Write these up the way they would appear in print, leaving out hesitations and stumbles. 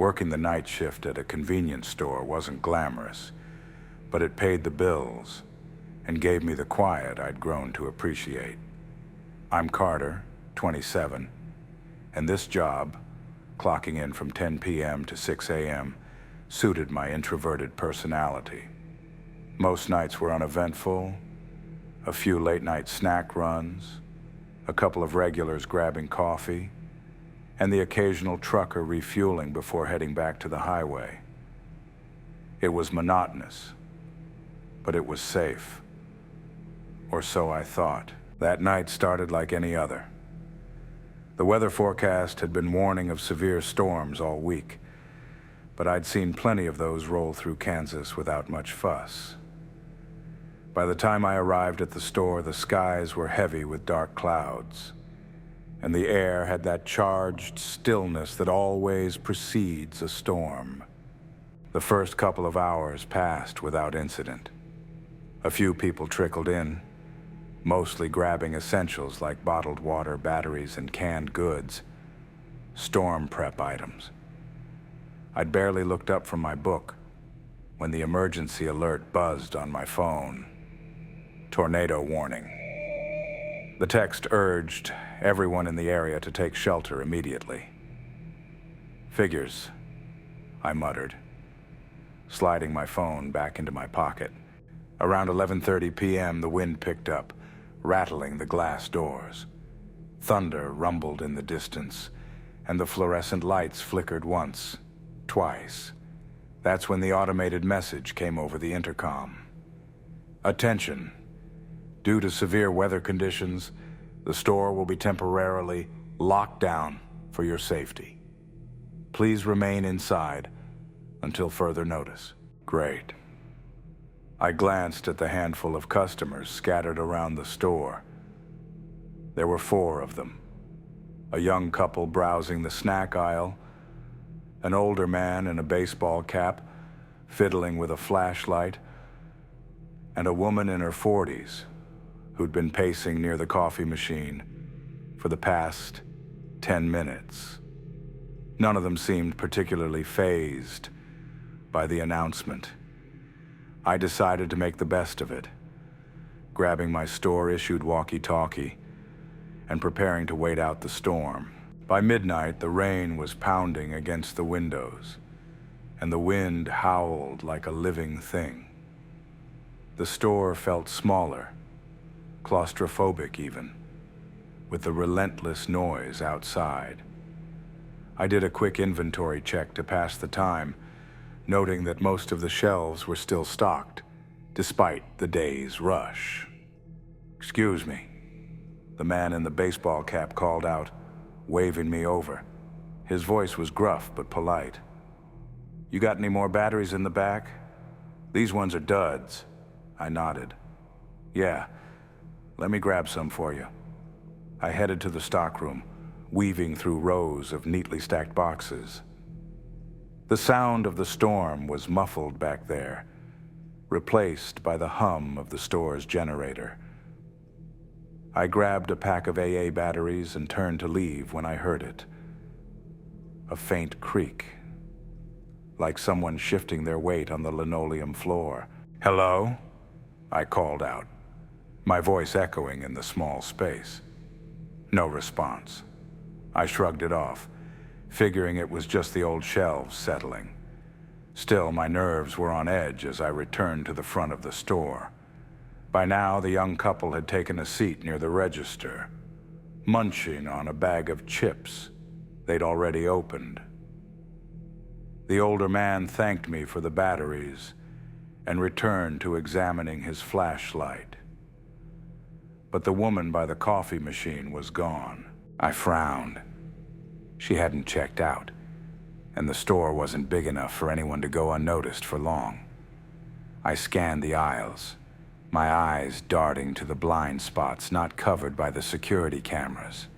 Working the night shift at a convenience store wasn't glamorous, but it paid the bills and gave me the quiet I'd grown to appreciate. I'm Carter, 27, and this job, clocking in from 10 p.m. to 6 a.m., suited my introverted personality. Most nights were uneventful, a few late-night snack runs, a couple of regulars grabbing coffee, and the occasional trucker refueling before heading back to the highway. It was monotonous, but it was safe. Or so I thought. That night started like any other. The weather forecast had been warning of severe storms all week, but I'd seen plenty of those roll through Kansas without much fuss. By the time I arrived at the store, the skies were heavy with dark clouds, and the air had that charged stillness that always precedes a storm. The first couple of hours passed without incident. A few people trickled in, mostly grabbing essentials like bottled water, batteries, and canned goods, storm prep items. I'd barely looked up from my book when the emergency alert buzzed on my phone. Tornado warning. The text urged everyone in the area to take shelter immediately. Figures, I muttered, sliding my phone back into my pocket. Around 11:30 p.m., the wind picked up, rattling the glass doors. Thunder rumbled in the distance, and the fluorescent lights flickered once, twice. That's when the automated message came over the intercom. Attention. Due to severe weather conditions, the store will be temporarily locked down for your safety. Please remain inside until further notice. Great. I glanced at the handful of customers scattered around the store. There were 4 of them. A young couple browsing the snack aisle, an older man in a baseball cap fiddling with a flashlight, and a woman in her 40s who'd been pacing near the coffee machine for the past 10 minutes. None of them seemed particularly fazed by the announcement. I decided to make the best of it, grabbing my store-issued walkie-talkie and preparing to wait out the storm. By midnight, the rain was pounding against the windows, and the wind howled like a living thing. The store felt smaller, claustrophobic even, with the relentless noise outside. I did a quick inventory check to pass the time, noting that most of the shelves were still stocked, despite the day's rush. "Excuse me," the man in the baseball cap called out, waving me over. His voice was gruff but polite. "You got any more batteries in the back? These ones are duds." I nodded. "Yeah, let me grab some for you." I headed to the stockroom, weaving through rows of neatly stacked boxes. The sound of the storm was muffled back there, replaced by the hum of the store's generator. I grabbed a pack of AA batteries and turned to leave when I heard it. A faint creak, like someone shifting their weight on the linoleum floor. "Hello?" I called out, my voice echoing in the small space. No response. I shrugged it off, figuring it was just the old shelves settling. Still, my nerves were on edge as I returned to the front of the store. By now, the young couple had taken a seat near the register, munching on a bag of chips they'd already opened. The older man thanked me for the batteries and returned to examining his flashlight. But the woman by the coffee machine was gone. I frowned. She hadn't checked out, and the store wasn't big enough for anyone to go unnoticed for long. I scanned the aisles, my eyes darting to the blind spots not covered by the security cameras.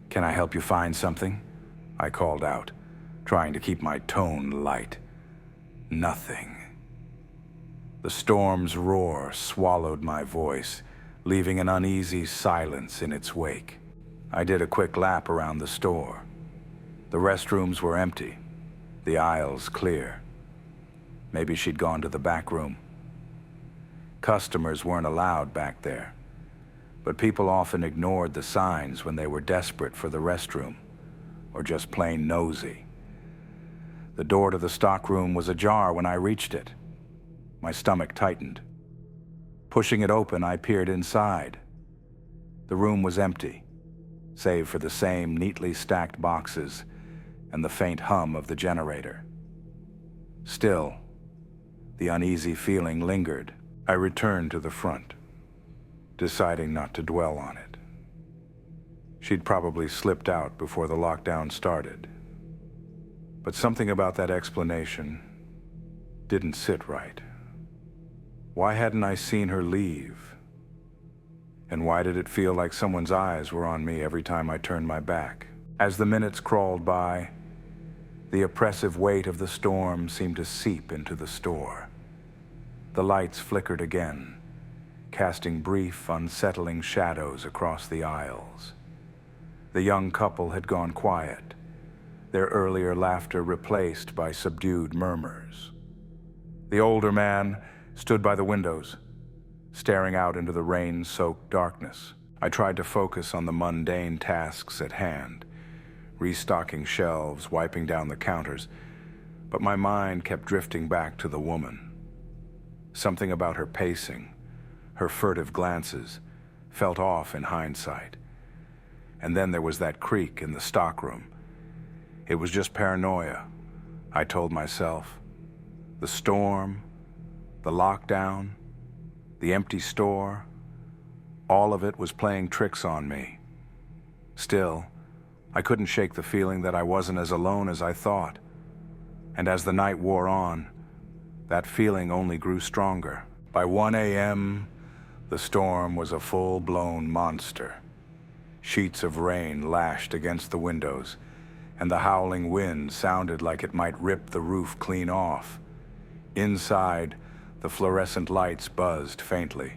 "Can I help you find something?" I called out, trying to keep my tone light. Nothing. The storm's roar swallowed my voice, leaving an uneasy silence in its wake. I did a quick lap around the store. The restrooms were empty, The aisles clear. Maybe she'd gone to the back room. Customers weren't allowed back there, but people often ignored the signs when they were desperate for the restroom or just plain nosy. The door to the stockroom was ajar when I reached it. My stomach tightened. Pushing it open, I peered inside. The room was empty, save for the same neatly stacked boxes and the faint hum of the generator. Still, the uneasy feeling lingered. I returned to the front, deciding not to dwell on it. She'd probably slipped out before the lockdown started. But something about that explanation didn't sit right. Why hadn't I seen her leave? And why did it feel like someone's eyes were on me every time I turned my back? As the minutes crawled by, the oppressive weight of the storm seemed to seep into the store. The lights flickered again, casting brief, unsettling shadows across the aisles. The young couple had gone quiet, their earlier laughter replaced by subdued murmurs. The older man stood by the windows, staring out into the rain-soaked darkness. I tried to focus on the mundane tasks at hand, restocking shelves, wiping down the counters, but my mind kept drifting back to the woman. Something about her pacing, her furtive glances, felt off in hindsight. And then there was that creak in the stockroom. It was just paranoia, I told myself. The storm, the lockdown, the empty store, all of it was playing tricks on me. Still, I couldn't shake the feeling that I wasn't as alone as I thought. And as the night wore on, that feeling only grew stronger. By 1 a.m., the storm was a full-blown monster. Sheets of rain lashed against the windows, and the howling wind sounded like it might rip the roof clean off. Inside, the fluorescent lights buzzed faintly,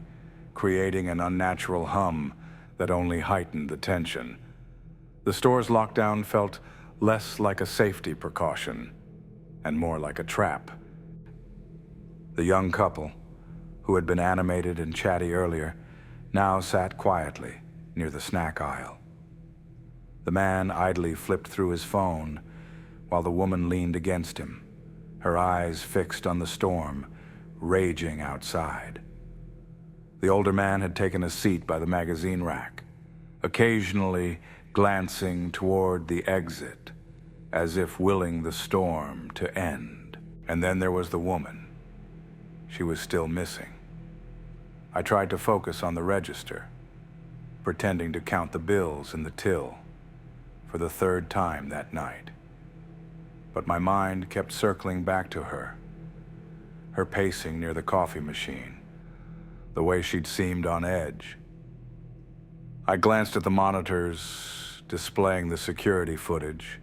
creating an unnatural hum that only heightened the tension. The store's lockdown felt less like a safety precaution and more like a trap. The young couple, who had been animated and chatty earlier, now sat quietly near the snack aisle. The man idly flipped through his phone, while the woman leaned against him, her eyes fixed on the storm raging outside. The older man had taken a seat by the magazine rack, occasionally glancing toward the exit, as if willing the storm to end. And then there was the woman. She was still missing. I tried to focus on the register, pretending to count the bills in the till for the third time that night. But my mind kept circling back to her pacing near the coffee machine, the way she'd seemed on edge. I glanced at the monitors displaying the security footage,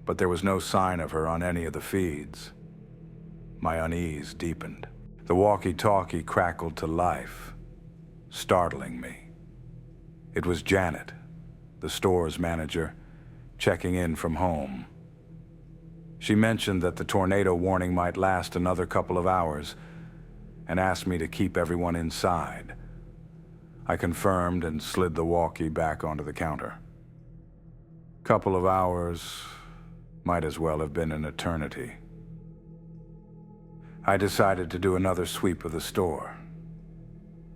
but there was no sign of her on any of the feeds. My unease deepened. The walkie-talkie crackled to life, startling me. It was Janet, the store's manager, checking in from home. She mentioned that the tornado warning might last another couple of hours and asked me to keep everyone inside. I confirmed and slid the walkie back onto the counter. Couple of hours might as well have been an eternity. I decided to do another sweep of the store.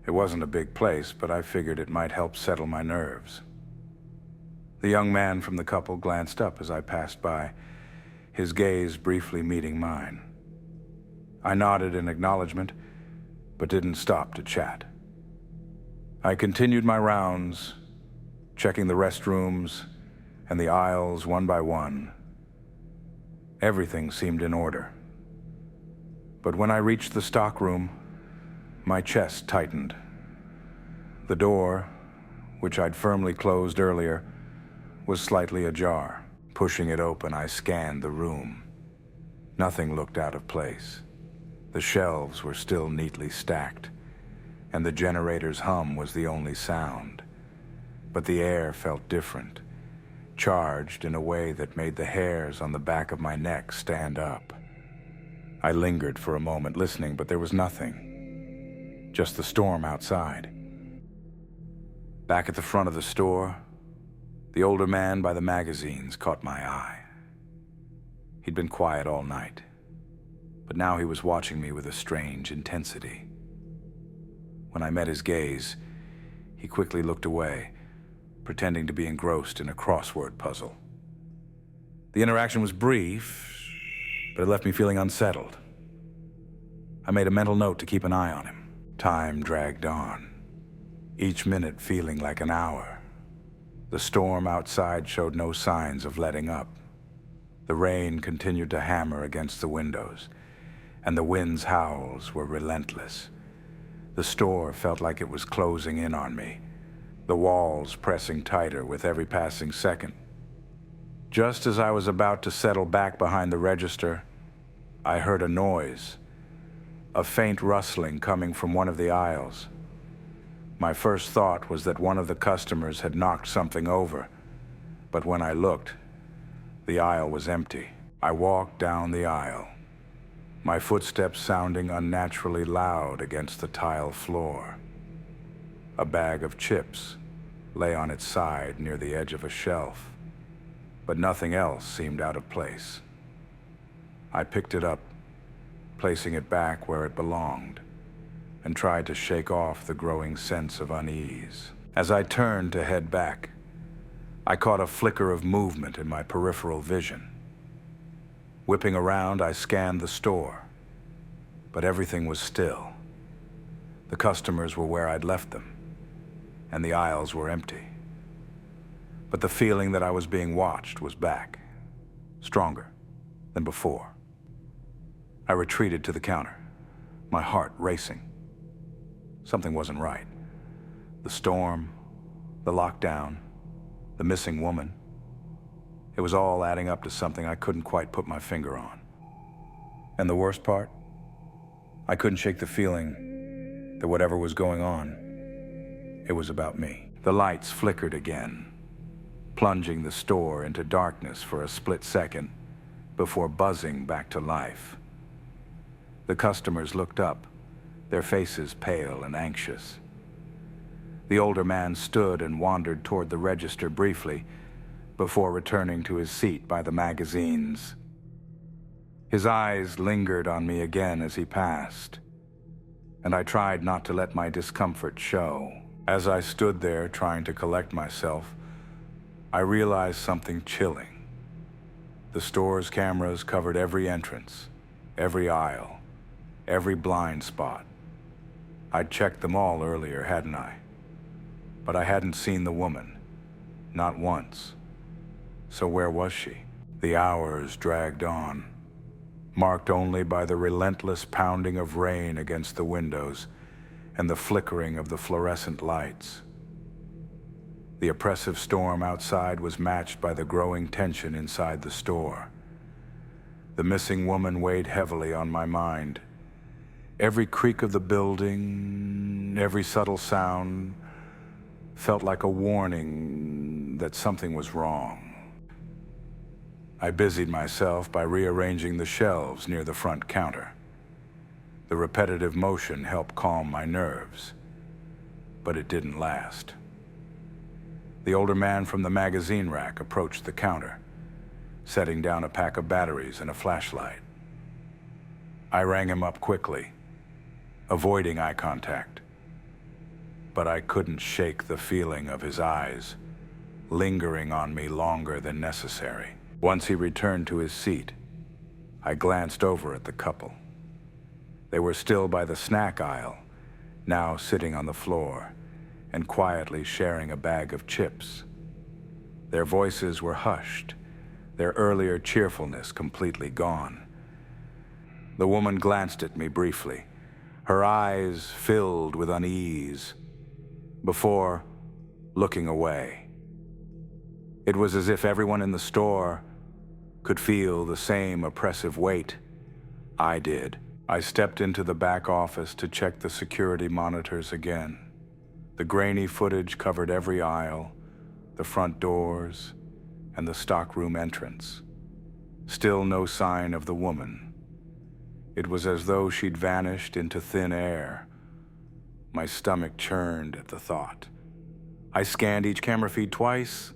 It wasn't a big place, but I figured it might help settle my nerves. The young man from the couple glanced up as I passed by, his gaze briefly meeting mine. I nodded in acknowledgement, but didn't stop to chat. I continued my rounds, checking the restrooms and the aisles one by one. Everything seemed in order. But when I reached the stockroom, my chest tightened. The door, which I'd firmly closed earlier, was slightly ajar. Pushing it open, I scanned the room. Nothing looked out of place. The shelves were still neatly stacked, and the generator's hum was the only sound. But the air felt different, charged in a way that made the hairs on the back of my neck stand up. I lingered for a moment listening, but there was nothing. Just the storm outside. Back at the front of the store, the older man by the magazines caught my eye. He'd been quiet all night, but now he was watching me with a strange intensity. When I met his gaze, he quickly looked away, pretending to be engrossed in a crossword puzzle. The interaction was brief, but it left me feeling unsettled. I made a mental note to keep an eye on him. Time dragged on, each minute feeling like an hour. The storm outside showed no signs of letting up. The rain continued to hammer against the windows, and the wind's howls were relentless. The store felt like it was closing in on me, the walls pressing tighter with every passing second. Just as I was about to settle back behind the register, I heard a noise, a faint rustling coming from one of the aisles. My first thought was that one of the customers had knocked something over, but when I looked, the aisle was empty. I walked down the aisle, my footsteps sounding unnaturally loud against the tile floor. A bag of chips lay on its side near the edge of a shelf, but nothing else seemed out of place. I picked it up, placing it back where it belonged, and tried to shake off the growing sense of unease. As I turned to head back, I caught a flicker of movement in my peripheral vision. Whipping around, I scanned the store, but everything was still. The customers were where I'd left them, and the aisles were empty. But the feeling that I was being watched was back, stronger than before. I retreated to the counter, my heart racing. Something wasn't right. The storm, the lockdown, the missing woman. It was all adding up to something I couldn't quite put my finger on. And the worst part? I couldn't shake the feeling that whatever was going on, it was about me. The lights flickered again, plunging the store into darkness for a split second before buzzing back to life. The customers looked up, their faces pale and anxious. The older man stood and wandered toward the register briefly before returning to his seat by the magazines. His eyes lingered on me again as he passed, and I tried not to let my discomfort show. As I stood there trying to collect myself, I realized something chilling. The store's cameras covered every entrance, every aisle, every blind spot. I'd checked them all earlier, hadn't I? But I hadn't seen the woman, not once. So where was she? The hours dragged on, marked only by the relentless pounding of rain against the windows and the flickering of the fluorescent lights. The oppressive storm outside was matched by the growing tension inside the store. The missing woman weighed heavily on my mind. Every creak of the building, every subtle sound, felt like a warning that something was wrong. I busied myself by rearranging the shelves near the front counter. The repetitive motion helped calm my nerves, but it didn't last. The older man from the magazine rack approached the counter, setting down a pack of batteries and a flashlight. I rang him up quickly, avoiding eye contact, but I couldn't shake the feeling of his eyes lingering on me longer than necessary. Once he returned to his seat, I glanced over at the couple. They were still by the snack aisle, now sitting on the floor and quietly sharing a bag of chips. Their voices were hushed, their earlier cheerfulness completely gone. The woman glanced at me briefly, her eyes filled with unease, before looking away. It was as if everyone in the store could feel the same oppressive weight I did. I stepped into the back office to check the security monitors again. The grainy footage covered every aisle, the front doors, and the stockroom entrance. Still no sign of the woman. It was as though she'd vanished into thin air. My stomach churned at the thought. I scanned each camera feed twice,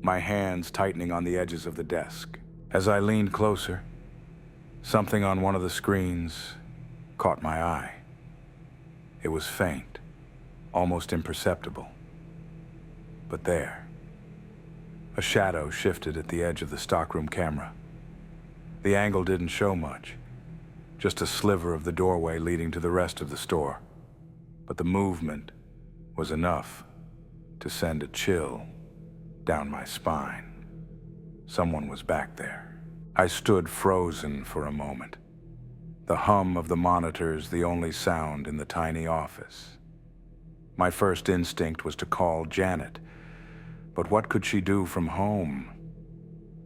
my hands tightening on the edges of the desk. As I leaned closer, something on one of the screens caught my eye. It was faint, almost imperceptible. But there, a shadow shifted at the edge of the stockroom camera. The angle didn't show much, just a sliver of the doorway leading to the rest of the store. But the movement was enough to send a chill down my spine. Someone was back there. I stood frozen for a moment. The hum of the monitors the only sound in the tiny office. My first instinct was to call Janet, but what could she do from home?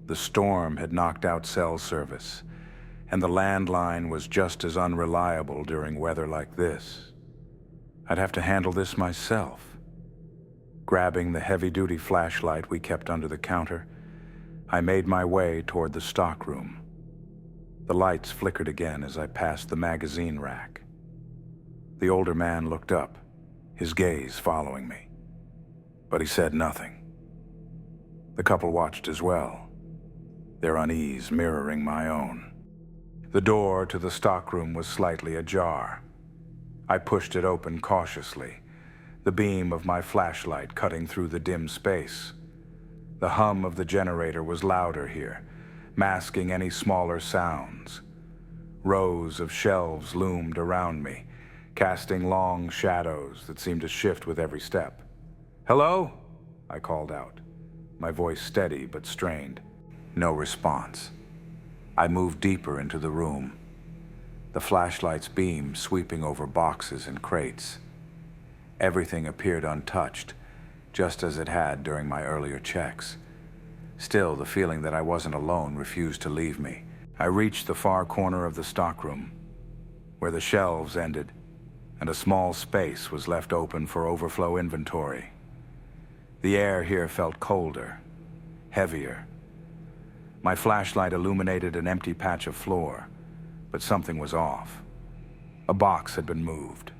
The storm had knocked out cell service, and the landline was just as unreliable during weather like this. I'd have to handle this myself. Grabbing the heavy-duty flashlight we kept under the counter, I made my way toward the stockroom. The lights flickered again as I passed the magazine rack. The older man looked up, his gaze following me. But he said nothing. The couple watched as well, their unease mirroring my own. The door to the stockroom was slightly ajar. I pushed it open cautiously, the beam of my flashlight cutting through the dim space. The hum of the generator was louder here, masking any smaller sounds. Rows of shelves loomed around me, casting long shadows that seemed to shift with every step. "Hello?" I called out, my voice steady but strained. No response. I moved deeper into the room, the flashlight's beam sweeping over boxes and crates. Everything appeared untouched, just as it had during my earlier checks. Still, the feeling that I wasn't alone refused to leave me. I reached the far corner of the stockroom, where the shelves ended, and a small space was left open for overflow inventory. The air here felt colder, heavier. My flashlight illuminated an empty patch of floor, but something was off. A box had been moved,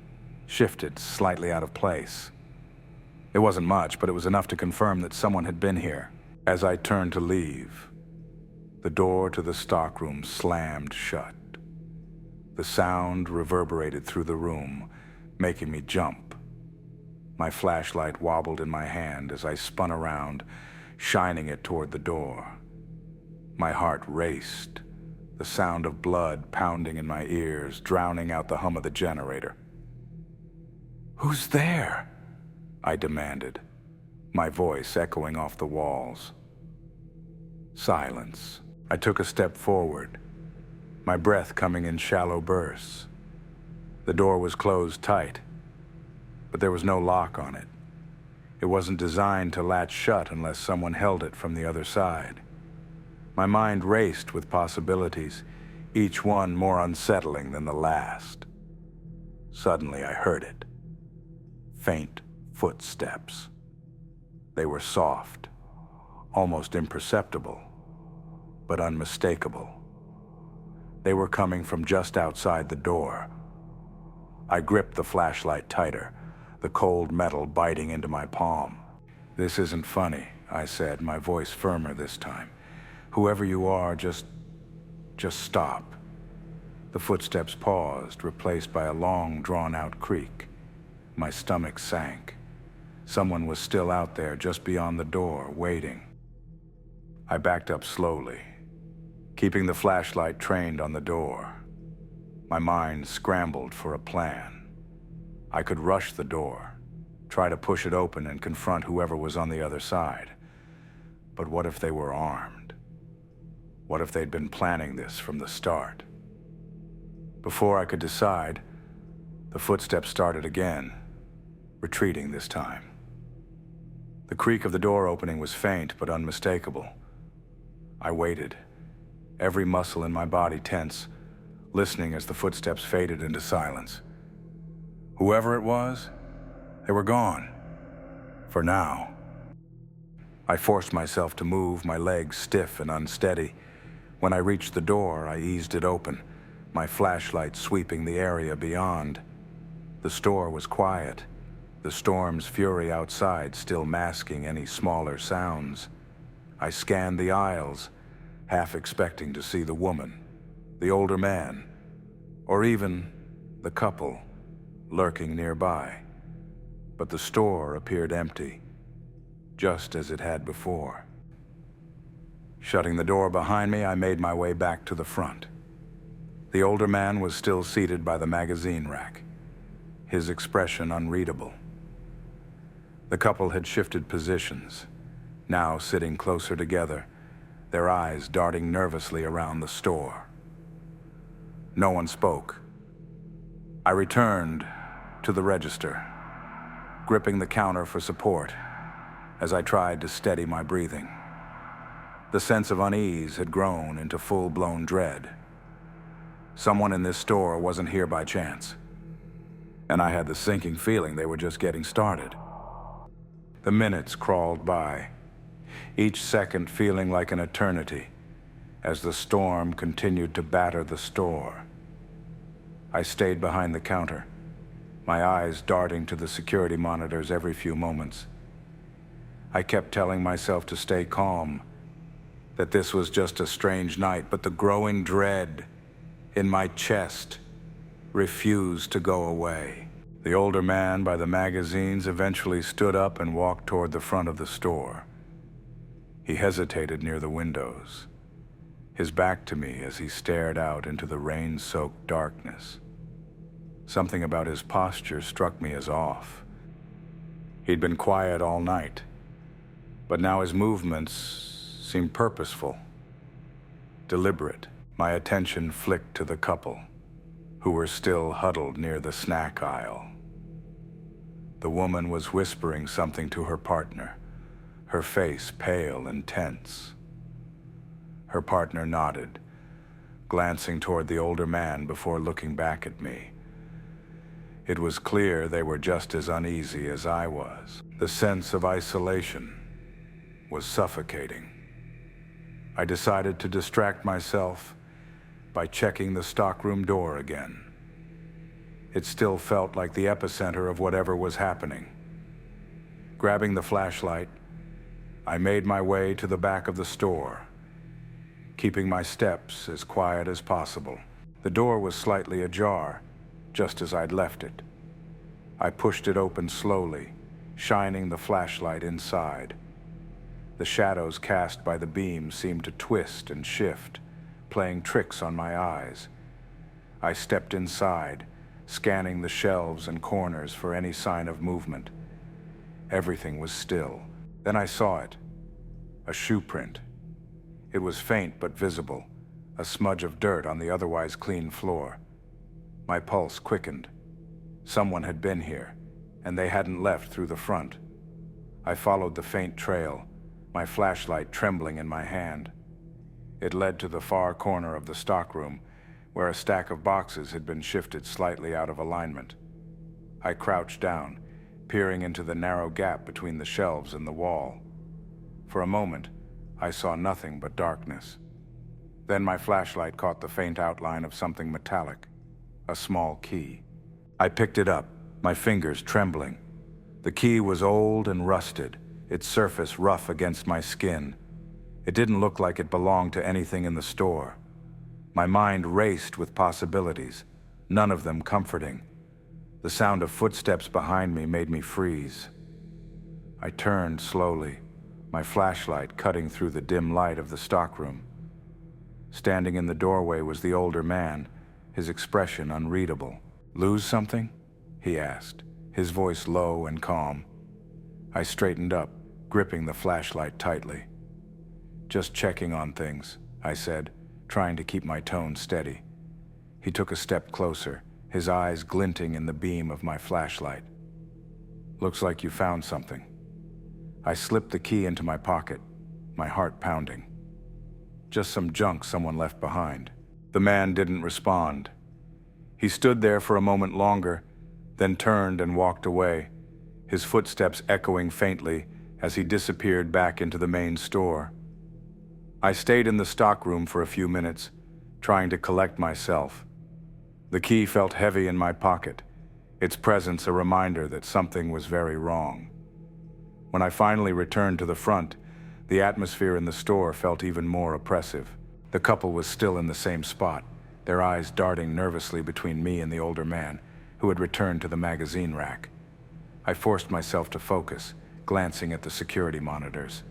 shifted slightly out of place. It wasn't much, but it was enough to confirm that someone had been here. As I turned to leave, the door to the stockroom slammed shut. The sound reverberated through the room, making me jump. My flashlight wobbled in my hand as I spun around, shining it toward the door. My heart raced, the sound of blood pounding in my ears, drowning out the hum of the generator. "Who's there?" I demanded, my voice echoing off the walls. Silence. I took a step forward, my breath coming in shallow bursts. The door was closed tight, but there was no lock on it. It wasn't designed to latch shut unless someone held it from the other side. My mind raced with possibilities, each one more unsettling than the last. Suddenly I heard it. Faint footsteps. They were soft, almost imperceptible, but unmistakable. They were coming from just outside the door. I gripped the flashlight tighter, the cold metal biting into my palm. "This isn't funny," I said, my voice firmer this time. "Whoever you are, just stop." The footsteps paused, replaced by a long, drawn-out creak. My stomach sank. Someone was still out there, just beyond the door, waiting. I backed up slowly, keeping the flashlight trained on the door. My mind scrambled for a plan. I could rush the door, try to push it open and confront whoever was on the other side. But what if they were armed? What if they'd been planning this from the start? Before I could decide, the footsteps started again, retreating this time. The creak of the door opening was faint but unmistakable. I waited, every muscle in my body tense, listening as the footsteps faded into silence. Whoever it was, they were gone. For now. I forced myself to move, my legs stiff and unsteady. When I reached the door, I eased it open, my flashlight sweeping the area beyond. The store was quiet, the storm's fury outside still masking any smaller sounds. I scanned the aisles, half expecting to see the woman, the older man, or even the couple lurking nearby. But the store appeared empty, just as it had before. Shutting the door behind me, I made my way back to the front. The older man was still seated by the magazine rack, his expression unreadable. The couple had shifted positions, now sitting closer together, their eyes darting nervously around the store. No one spoke. I returned to the register, gripping the counter for support as I tried to steady my breathing. The sense of unease had grown into full-blown dread. Someone in this store wasn't here by chance, and I had the sinking feeling they were just getting started. The minutes crawled by, each second feeling like an eternity as the storm continued to batter the store. I stayed behind the counter, my eyes darting to the security monitors every few moments. I kept telling myself to stay calm, that this was just a strange night, but the growing dread in my chest refused to go away. The older man by the magazines eventually stood up and walked toward the front of the store. He hesitated near the windows, his back to me as he stared out into the rain-soaked darkness. Something about his posture struck me as off. He'd been quiet all night, but now his movements seemed purposeful, deliberate. My attention flicked to the couple, who were still huddled near the snack aisle. The woman was whispering something to her partner, her face pale and tense. Her partner nodded, glancing toward the older man before looking back at me. It was clear they were just as uneasy as I was. The sense of isolation was suffocating. I decided to distract myself by checking the stockroom door again. It still felt like the epicenter of whatever was happening. Grabbing the flashlight, I made my way to the back of the store, keeping my steps as quiet as possible. The door was slightly ajar, just as I'd left it. I pushed it open slowly, shining the flashlight inside. The shadows cast by the beam seemed to twist and shift, playing tricks on my eyes. I stepped inside, scanning the shelves and corners for any sign of movement. Everything was still. Then I saw it, a shoe print. It was faint but visible, a smudge of dirt on the otherwise clean floor. My pulse quickened. Someone had been here, and they hadn't left through the front. I followed the faint trail, my flashlight trembling in my hand. It led to the far corner of the stockroom, where a stack of boxes had been shifted slightly out of alignment. I crouched down, peering into the narrow gap between the shelves and the wall. For a moment, I saw nothing but darkness. Then my flashlight caught the faint outline of something metallic, a small key. I picked it up, my fingers trembling. The key was old and rusted, its surface rough against my skin. It didn't look like it belonged to anything in the store. My mind raced with possibilities, none of them comforting. The sound of footsteps behind me made me freeze. I turned slowly, my flashlight cutting through the dim light of the stockroom. Standing in the doorway was the older man, his expression unreadable. "Lose something?" he asked, his voice low and calm. I straightened up, gripping the flashlight tightly. "Just checking on things," I said, trying to keep my tone steady. He took a step closer, his eyes glinting in the beam of my flashlight. "Looks like you found something." I slipped the key into my pocket, my heart pounding. "Just some junk someone left behind." The man didn't respond. He stood there for a moment longer, then turned and walked away, his footsteps echoing faintly as he disappeared back into the main store. I stayed in the stockroom for a few minutes, trying to collect myself. The key felt heavy in my pocket, its presence a reminder that something was very wrong. When I finally returned to the front, the atmosphere in the store felt even more oppressive. The couple was still in the same spot, their eyes darting nervously between me and the older man, who had returned to the magazine rack. I forced myself to focus, glancing at the security monitors.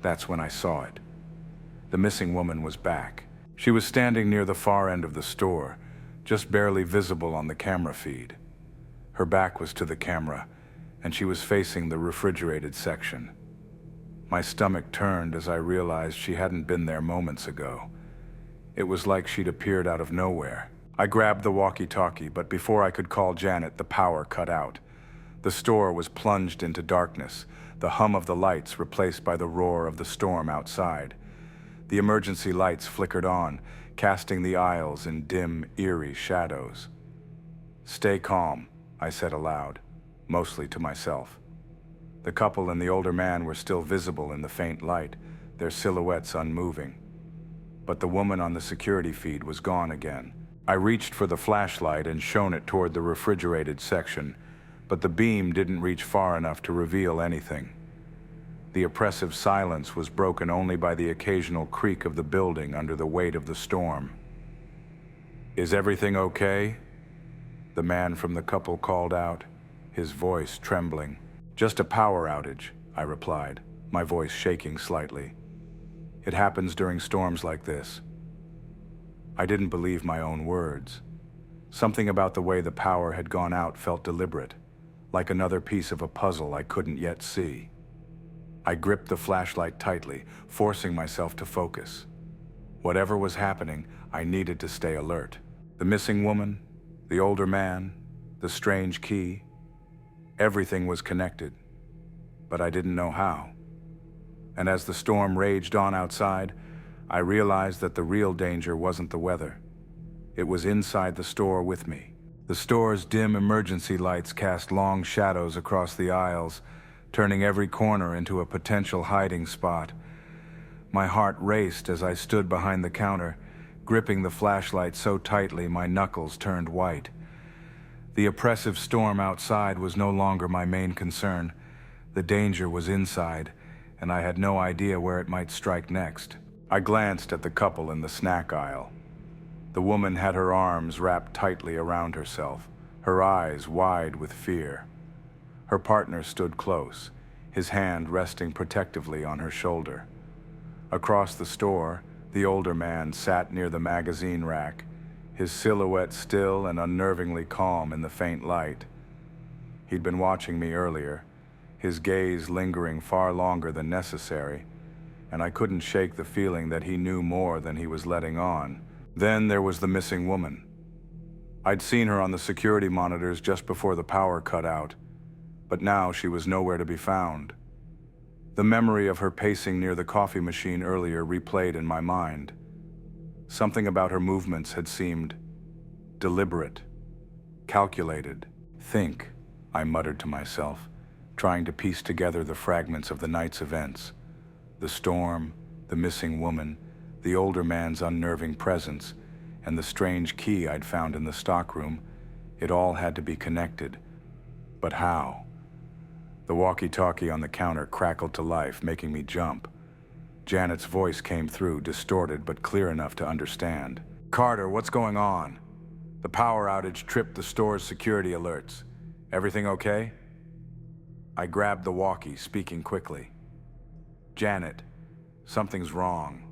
That's when I saw it. The missing woman was back. She was standing near the far end of the store, just barely visible on the camera feed. Her back was to the camera, and she was facing the refrigerated section. My stomach turned as I realized she hadn't been there moments ago. It was like she'd appeared out of nowhere. I grabbed the walkie-talkie, but before I could call Janet, the power cut out. The store was plunged into darkness, the hum of the lights replaced by the roar of the storm outside. The emergency lights flickered on, casting the aisles in dim, eerie shadows. "Stay calm," I said aloud, mostly to myself. The couple and the older man were still visible in the faint light, their silhouettes unmoving. But the woman on the security feed was gone again. I reached for the flashlight and shone it toward the refrigerated section, but the beam didn't reach far enough to reveal anything. The oppressive silence was broken only by the occasional creak of the building under the weight of the storm. "Is everything okay?" The man from the couple called out, his voice trembling. "Just a power outage," I replied, my voice shaking slightly. "It happens during storms like this." I didn't believe my own words. Something about the way the power had gone out felt deliberate, like another piece of a puzzle I couldn't yet see. I gripped the flashlight tightly, forcing myself to focus. Whatever was happening, I needed to stay alert. The missing woman, the older man, the strange key, everything was connected, but I didn't know how. And as the storm raged on outside, I realized that the real danger wasn't the weather. It was inside the store with me. The store's dim emergency lights cast long shadows across the aisles, turning every corner into a potential hiding spot. My heart raced as I stood behind the counter, gripping the flashlight so tightly my knuckles turned white. The oppressive storm outside was no longer my main concern. The danger was inside, and I had no idea where it might strike next. I glanced at the couple in the snack aisle. The woman had her arms wrapped tightly around herself, her eyes wide with fear. Her partner stood close, his hand resting protectively on her shoulder. Across the store, the older man sat near the magazine rack, his silhouette still and unnervingly calm in the faint light. He'd been watching me earlier, his gaze lingering far longer than necessary, and I couldn't shake the feeling that he knew more than he was letting on. Then there was the missing woman. I'd seen her on the security monitors just before the power cut out, but now she was nowhere to be found. The memory of her pacing near the coffee machine earlier replayed in my mind. Something about her movements had seemed deliberate, calculated. "Think," I muttered to myself, trying to piece together the fragments of the night's events. The storm, the missing woman, the older man's unnerving presence, and the strange key I'd found in the stockroom. It all had to be connected. But how? The walkie-talkie on the counter crackled to life, making me jump. Janet's voice came through, distorted but clear enough to understand. "Carter, what's going on? The power outage tripped the store's security alerts. Everything okay?" I grabbed the walkie, speaking quickly. "Janet, something's wrong.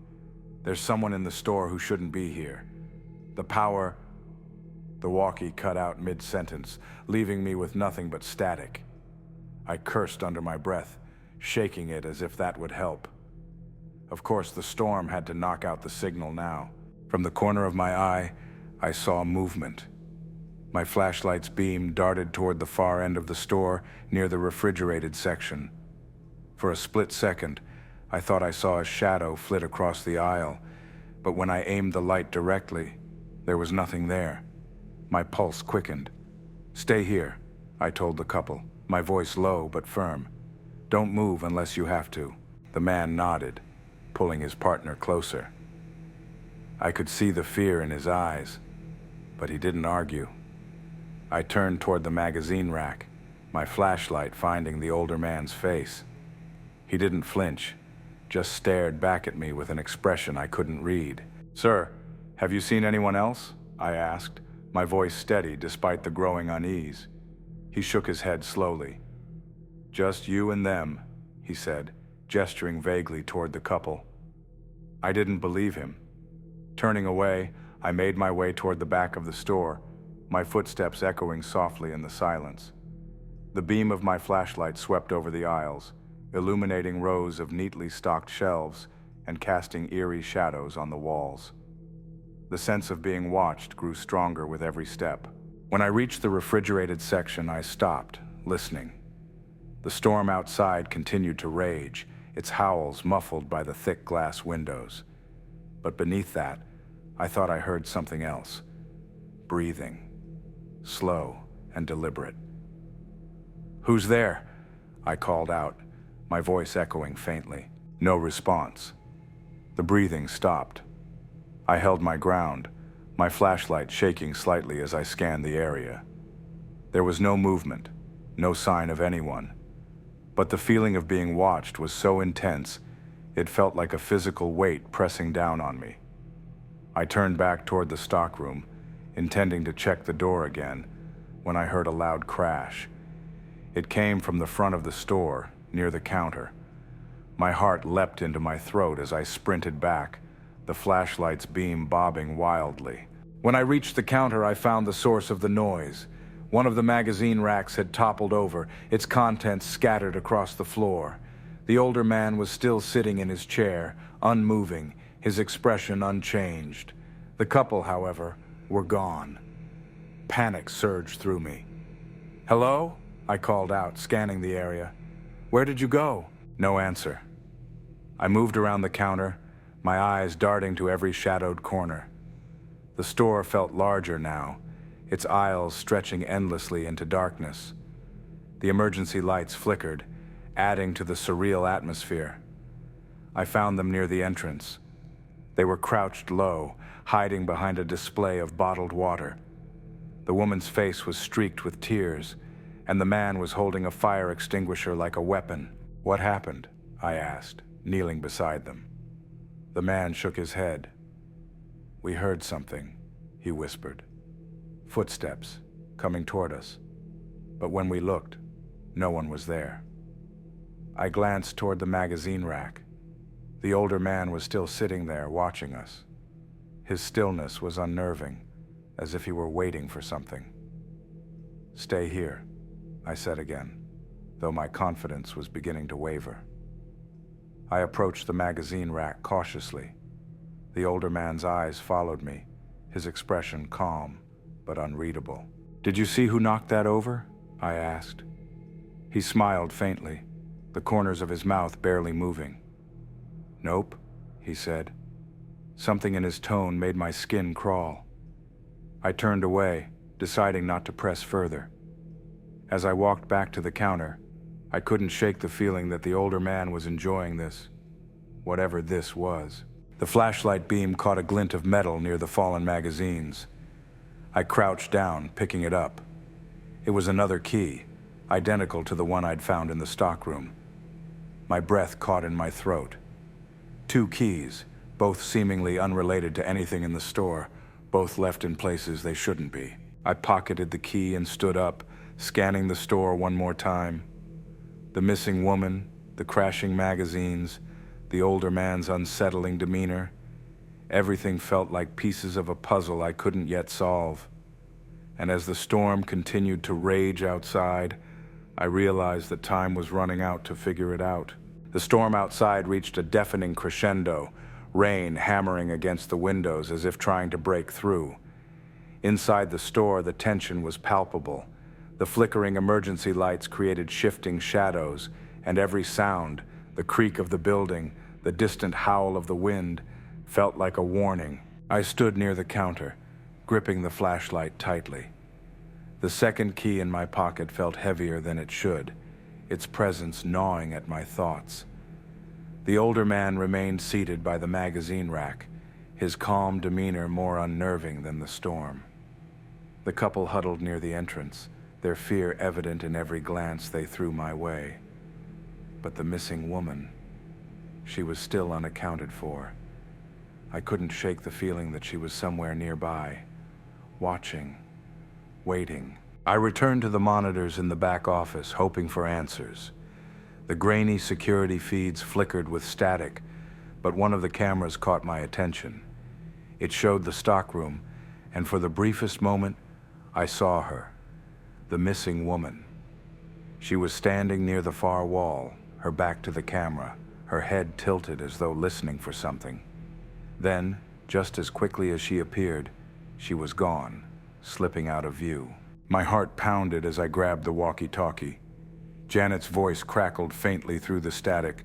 There's someone in the store who shouldn't be here. The power..." The walkie cut out mid-sentence, leaving me with nothing but static. I cursed under my breath, shaking it as if that would help. Of course, the storm had to knock out the signal now. From the corner of my eye, I saw movement. My flashlight's beam darted toward the far end of the store, near the refrigerated section. For a split second, I thought I saw a shadow flit across the aisle, but when I aimed the light directly, there was nothing there. My pulse quickened. "Stay here," I told the couple, my voice low but firm. Don't move unless you have to." The man nodded, pulling his partner closer. I could see the fear in his eyes, but he didn't argue. I turned toward the magazine rack, my flashlight finding the older man's face. He didn't flinch, just stared back at me with an expression I couldn't read. "Sir, have you seen anyone else?" I asked, my voice steady despite the growing unease. He shook his head slowly. "Just you and them," he said, gesturing vaguely toward the couple. I didn't believe him. Turning away, I made my way toward the back of the store, my footsteps echoing softly in the silence. The beam of my flashlight swept over the aisles, illuminating rows of neatly stocked shelves and casting eerie shadows on the walls. The sense of being watched grew stronger with every step. When I reached the refrigerated section, I stopped, listening. The storm outside continued to rage, its howls muffled by the thick glass windows. But beneath that, I thought I heard something else. Breathing. Slow and deliberate. "Who's there?" I called out, my voice echoing faintly. No response. The breathing stopped. I held my ground, my flashlight shaking slightly as I scanned the area. There was no movement, no sign of anyone. But the feeling of being watched was so intense, it felt like a physical weight pressing down on me. I turned back toward the stockroom, intending to check the door again, when I heard a loud crash. It came from the front of the store, near the counter. My heart leapt into my throat as I sprinted back, the flashlight's beam bobbing wildly. When I reached the counter, I found the source of the noise. One of the magazine racks had toppled over, its contents scattered across the floor. The older man was still sitting in his chair, unmoving, his expression unchanged. The couple, however, were gone. Panic surged through me. "Hello?" I called out, scanning the area. "Where did you go?" No answer. I moved around the counter, my eyes darting to every shadowed corner. The store felt larger now, its aisles stretching endlessly into darkness. The emergency lights flickered, adding to the surreal atmosphere. I found them near the entrance. They were crouched low, hiding behind a display of bottled water. The woman's face was streaked with tears, and the man was holding a fire extinguisher like a weapon. "What happened?" I asked, kneeling beside them. The man shook his head. "We heard something," he whispered. "Footsteps, coming toward us. But when we looked, no one was there." I glanced toward the magazine rack. The older man was still sitting there, watching us. His stillness was unnerving, as if he were waiting for something. "Stay here," I said again, though my confidence was beginning to waver. I approached the magazine rack cautiously. The older man's eyes followed me, his expression calm but unreadable. "Did you see who knocked that over?" I asked. He smiled faintly, the corners of his mouth barely moving. "Nope," he said. Something in his tone made my skin crawl. I turned away, deciding not to press further. As I walked back to the counter, I couldn't shake the feeling that the older man was enjoying this, whatever this was. The flashlight beam caught a glint of metal near the fallen magazines. I crouched down, picking it up. It was another key, identical to the one I'd found in the stockroom. My breath caught in my throat. 2 keys, both seemingly unrelated to anything in the store, both left in places they shouldn't be. I pocketed the key and stood up, scanning the store one more time. The missing woman, the crashing magazines, the older man's unsettling demeanor. Everything felt like pieces of a puzzle I couldn't yet solve. And as the storm continued to rage outside, I realized that time was running out to figure it out. The storm outside reached a deafening crescendo, rain hammering against the windows as if trying to break through. Inside the store, the tension was palpable. The flickering emergency lights created shifting shadows, and every sound, the creak of the building, the distant howl of the wind, felt like a warning. I stood near the counter, gripping the flashlight tightly. The second key in my pocket felt heavier than it should, its presence gnawing at my thoughts. The older man remained seated by the magazine rack, his calm demeanor more unnerving than the storm. The couple huddled near the entrance, their fear evident in every glance they threw my way. But the missing woman, she was still unaccounted for. I couldn't shake the feeling that she was somewhere nearby, watching, waiting. I returned to the monitors in the back office, hoping for answers. The grainy security feeds flickered with static, but one of the cameras caught my attention. It showed the stockroom, and for the briefest moment, I saw her, the missing woman. She was standing near the far wall, her back to the camera, her head tilted as though listening for something. Then, just as quickly as she appeared, she was gone, slipping out of view. My heart pounded as I grabbed the walkie-talkie. Janet's voice crackled faintly through the static,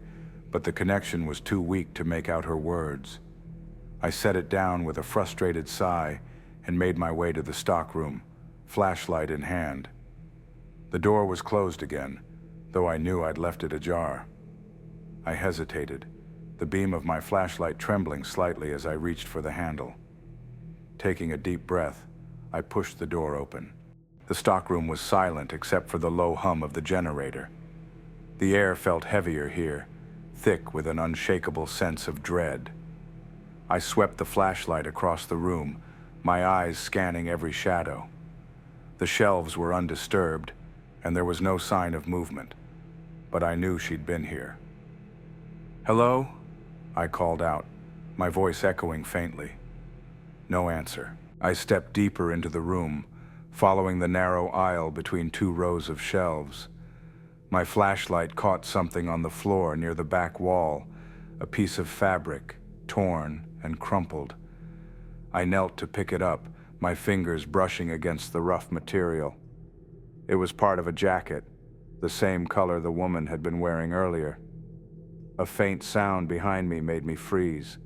but the connection was too weak to make out her words. I set it down with a frustrated sigh and made my way to the stockroom, flashlight in hand. The door was closed again, though I knew I'd left it ajar. I hesitated, the beam of my flashlight trembling slightly as I reached for the handle. Taking a deep breath, I pushed the door open. The stockroom was silent except for the low hum of the generator. The air felt heavier here, thick with an unshakable sense of dread. I swept the flashlight across the room, my eyes scanning every shadow. The shelves were undisturbed, and there was no sign of movement, but I knew she'd been here. "Hello?" I called out, my voice echoing faintly. No answer. I stepped deeper into the room, following the narrow aisle between two rows of shelves. My flashlight caught something on the floor near the back wall, a piece of fabric, torn and crumpled. I knelt to pick it up, my fingers brushing against the rough material. It was part of a jacket, the same color the woman had been wearing earlier. A faint sound behind me made me freeze.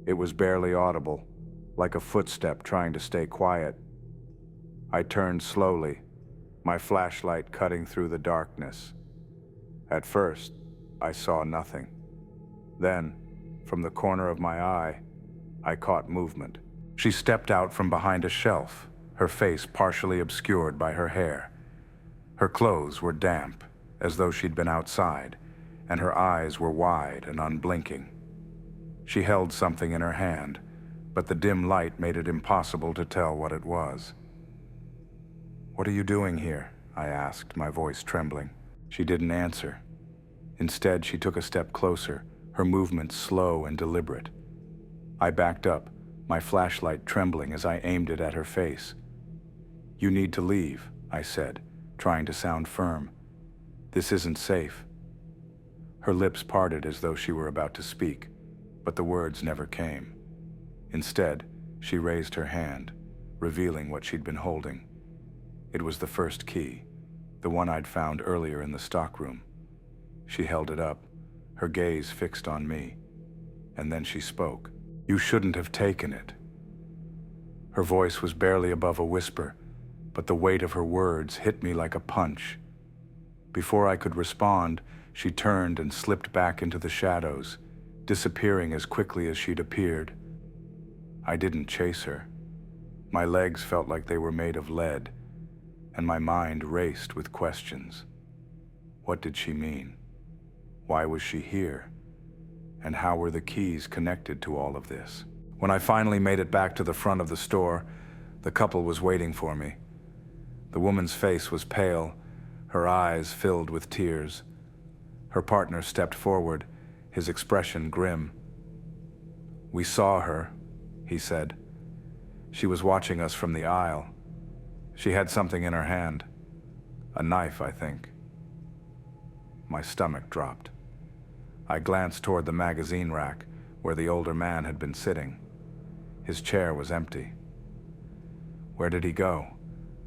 It was barely audible, like a footstep trying to stay quiet. I turned slowly, my flashlight cutting through the darkness. At first, I saw nothing. Then, from the corner of my eye, I caught movement. She stepped out from behind a shelf, her face partially obscured by her hair. Her clothes were damp, as though she'd been outside, and her eyes were wide and unblinking. She held something in her hand, but the dim light made it impossible to tell what it was. "What are you doing here?" I asked, my voice trembling. She didn't answer. Instead, she took a step closer, her movements slow and deliberate. I backed up, my flashlight trembling as I aimed it at her face. "You need to leave," I said, trying to sound firm. "This isn't safe." Her lips parted as though she were about to speak, but the words never came. Instead, she raised her hand, revealing what she'd been holding. It was the first key, the one I'd found earlier in the stockroom. She held it up, her gaze fixed on me, and then she spoke. "You shouldn't have taken it." Her voice was barely above a whisper, but the weight of her words hit me like a punch. Before I could respond, she turned and slipped back into the shadows, disappearing as quickly as she'd appeared. I didn't chase her. My legs felt like they were made of lead, and my mind raced with questions. What did she mean? Why was she here? And how were the keys connected to all of this? When I finally made it back to the front of the store, the couple was waiting for me. The woman's face was pale, her eyes filled with tears. Her partner stepped forward, his expression grim. "We saw her," he said. "She was watching us from the aisle. She had something in her hand. A knife, I think." My stomach dropped. I glanced toward the magazine rack, where the older man had been sitting. His chair was empty. "Where did he go?"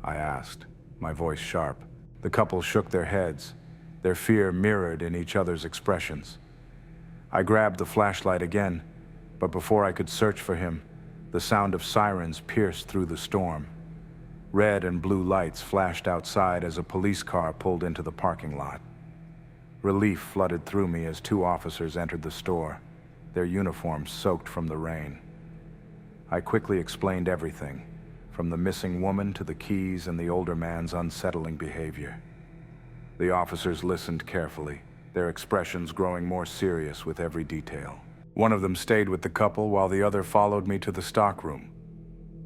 I asked, my voice sharp. The couple shook their heads, their fear mirrored in each other's expressions. I grabbed the flashlight again, but before I could search for him, the sound of sirens pierced through the storm. Red and blue lights flashed outside as a police car pulled into the parking lot. Relief flooded through me as two officers entered the store, their uniforms soaked from the rain. I quickly explained everything, from the missing woman to the keys and the older man's unsettling behavior. The officers listened carefully, their expressions growing more serious with every detail. One of them stayed with the couple while the other followed me to the stockroom.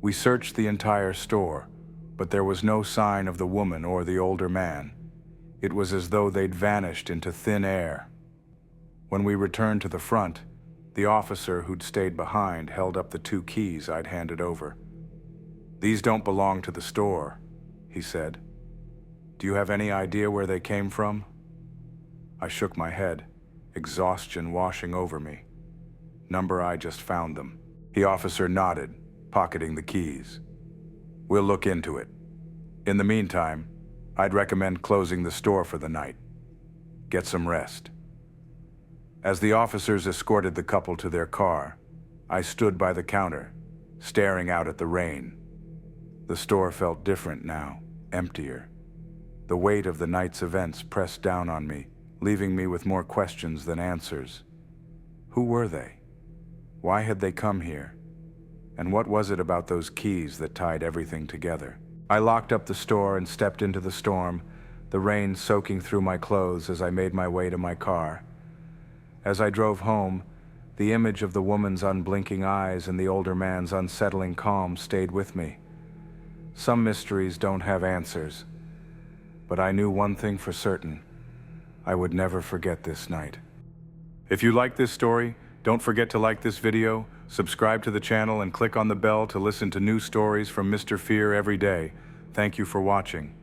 We searched the entire store, but there was no sign of the woman or the older man. It was as though they'd vanished into thin air. When we returned to the front, the officer who'd stayed behind held up the two keys I'd handed over. "These don't belong to the store," he said. "Do you have any idea where they came from?" I shook my head, exhaustion washing over me. "Number I just found them." The officer nodded, pocketing the keys. "We'll look into it. In the meantime, I'd recommend closing the store for the night. Get some rest." As the officers escorted the couple to their car, I stood by the counter, staring out at the rain. The store felt different now, emptier. The weight of the night's events pressed down on me, leaving me with more questions than answers. Who were they? Why had they come here? And what was it about those keys that tied everything together? I locked up the store and stepped into the storm, the rain soaking through my clothes as I made my way to my car. As I drove home, the image of the woman's unblinking eyes and the older man's unsettling calm stayed with me. Some mysteries don't have answers, but I knew one thing for certain: I would never forget this night. If you like this story, don't forget to like this video, subscribe to the channel, and click on the bell to listen to new stories from Mr. Fear every day. Thank you for watching.